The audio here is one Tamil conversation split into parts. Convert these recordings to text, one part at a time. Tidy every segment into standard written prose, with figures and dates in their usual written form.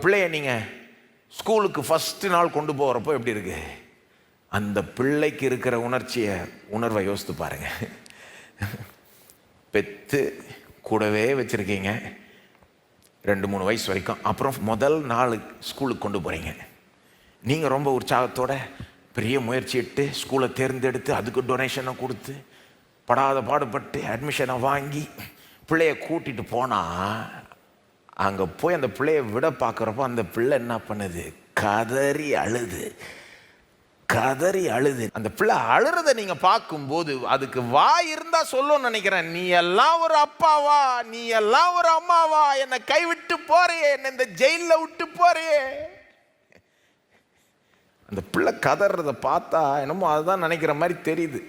பிள்ளைய நீங்கள் ஸ்கூலுக்கு ஃபஸ்ட்டு நாள் கொண்டு போகிறப்போ எப்படி இருக்கு? அந்த பிள்ளைக்கு இருக்கிற உணர்வை யோசித்து பாருங்க. பெற்று கூடவே வச்சுருக்கீங்க 2-3 வயசு வரைக்கும். அப்புறம் முதல் நாள் ஸ்கூலுக்கு கொண்டு போகிறீங்க. நீங்கள் ரொம்ப உற்சாகத்தோட பெரிய முயற்சி எடுத்து ஸ்கூலை தேர்ந்தெடுத்து அதுக்கு டொனேஷனை கொடுத்து படாத பாடுபட்டு அட்மிஷனை வாங்கி பிள்ளைய கூட்டிகிட்டு போனால் அங்கே போய் அந்த பிள்ளைய விட பார்க்குறப்போ அந்த பிள்ளை என்ன பண்ணுது? கதறி அழுது. அந்த பிள்ளை அழுறதை நீங்கள் பார்க்கும்போது அதுக்கு வாய் இருந்தால் சொல்லணும்னு நினைக்கிறேன், நீ எல்லாம் ஒரு அப்பாவா, நீ எல்லாம் ஒரு அம்மாவா, என்னை கைவிட்டு போறியே, என்னை இந்த ஜெயிலில் விட்டு போறியே. அந்த பிள்ளை கதறதை பார்த்தா என்னமோ அதுதான் நினைக்கிற மாதிரி தெரியுது.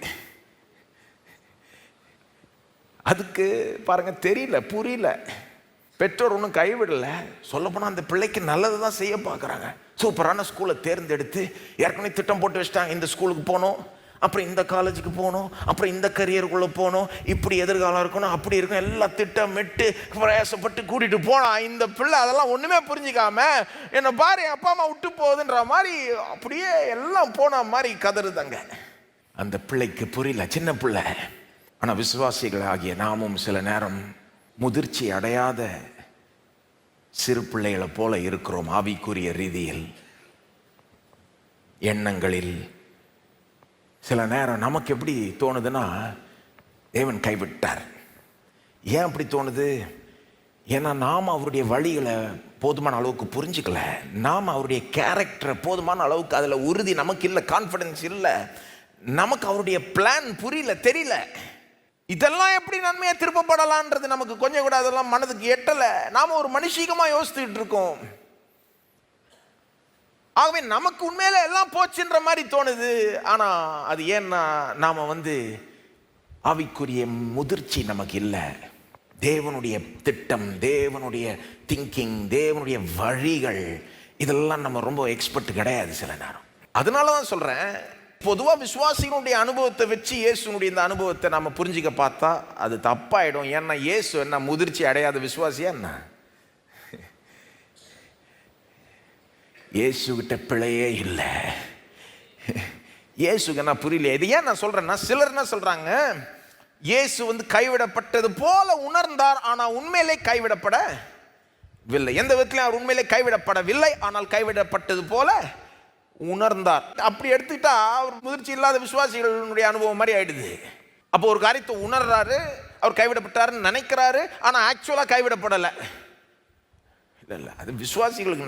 அதுக்கு பாருங்க தெரியல, புரியல. பெற்றோர் ஒன்றும் கைவிடலை. சொல்லப்போனால் அந்த பிள்ளைக்கு நல்லது தான் செய்ய பார்க்குறாங்க. சூப்பரான ஸ்கூலை தேர்ந்தெடுத்து ஏற்கனவே திட்டம் போட்டு வச்சிட்டாங்க. இந்த ஸ்கூலுக்கு போகணும், அப்புறம் இந்த காலேஜுக்கு போகணும், அப்புறம் இந்த கரியருக்குள்ளே போகணும், இப்படி எதிர்காலம் இருக்கணும், அப்படி இருக்கும், எல்லாம் திட்டமிட்டு பிரயாசப்பட்டு கூட்டிகிட்டு போனால் இந்த பிள்ளை அதெல்லாம் ஒன்றுமே புரிஞ்சிக்காம என்னை பாரு என் அப்பா அம்மா விட்டு போகுதுன்ற மாதிரி அப்படியே எல்லாம் போன மாதிரி கதறுதாங்க. அந்த பிள்ளைக்கு புரியல, சின்ன பிள்ளை. ஆனால் விசுவாசிகள் ஆகிய நாமும் சில நேரம் முதிர்ச்சி அடையாத சிறு பிள்ளைகளை போல இருக்கிறோம். ஆவிக்குரிய ரீதியில் எண்ணங்களில் சில நேரம் நமக்கு எப்படி தோணுதுன்னா, தேவன் கைவிட்டார். ஏன் அப்படி தோணுது? ஏன்னா நாம் அவருடைய வழிகளை போதுமான அளவுக்கு புரிஞ்சுக்கல. நாம் அவருடைய கேரக்டரை போதுமான அளவுக்கு அதில் உறுதி நமக்கு இல்லை, கான்ஃபிடன்ஸ் இல்லை. நமக்கு அவருடைய பிளான் புரியல, தெரியல. இதெல்லாம் எப்படி நன்மையை திருப்பப்படலான்றது நமக்கு கொஞ்சம் கூட அதெல்லாம் மனதுக்கு எட்டலை. நாம் ஒரு மனுஷிகமாக யோசித்துட்டு இருக்கோம். ஆகவே நமக்கு உண்மையில எல்லாம் போச்சுன்ற மாதிரி தோணுது. ஆனால் அது ஏன்னா நாம் ஆவிக்குரிய முதிர்ச்சி நமக்கு இல்லை. தேவனுடைய திட்டம், தேவனுடைய திங்கிங், தேவனுடைய வழிகள் இதெல்லாம் நம்ம ரொம்ப எக்ஸ்பர்ட் கிடையாது சில நேரம். அதனால தான் சொல்கிறேன், பொதுவாக விசுவாசிகளுடைய அனுபவத்தை வச்சு இயேசுனுடைய இந்த அனுபவத்தை நம்ம புரிஞ்சிக்க பார்த்தா அது தப்பாயிடும். ஏன்னா இயேசு என்ன முதிர்ச்சி அடையாத விசுவாசியா என்ன? இயேசுகிட்ட பிழையே இல்லை. இயேசுக்கு என்ன புரியல. இது ஏன் நான் சொல்றேன்னா, சிலர் என்ன சொல்றாங்க, இயேசு கைவிடப்பட்டது போல உணர்ந்தார், ஆனால் உண்மையிலே கைவிடப்படவில்லை. எந்த விதத்திலும் அவர் உண்மையிலே கைவிடப்படவில்லை, ஆனால் கைவிடப்பட்டது போல உணர்ந்தார். அப்படி எடுத்துக்கிட்டா அவர் முதிர்ச்சி இல்லாத விசுவாசிகளுடைய அனுபவம் மாதிரி ஆயிடுது. அப்போ ஒரு காரியத்தை உணர்றாரு, அவர் கைவிடப்பட்டாருன்னு நினைக்கிறாரு, ஆனால் ஆக்சுவலாக கைவிடப்படலை. இல்லை, அது விசுவாசிகளுக்கு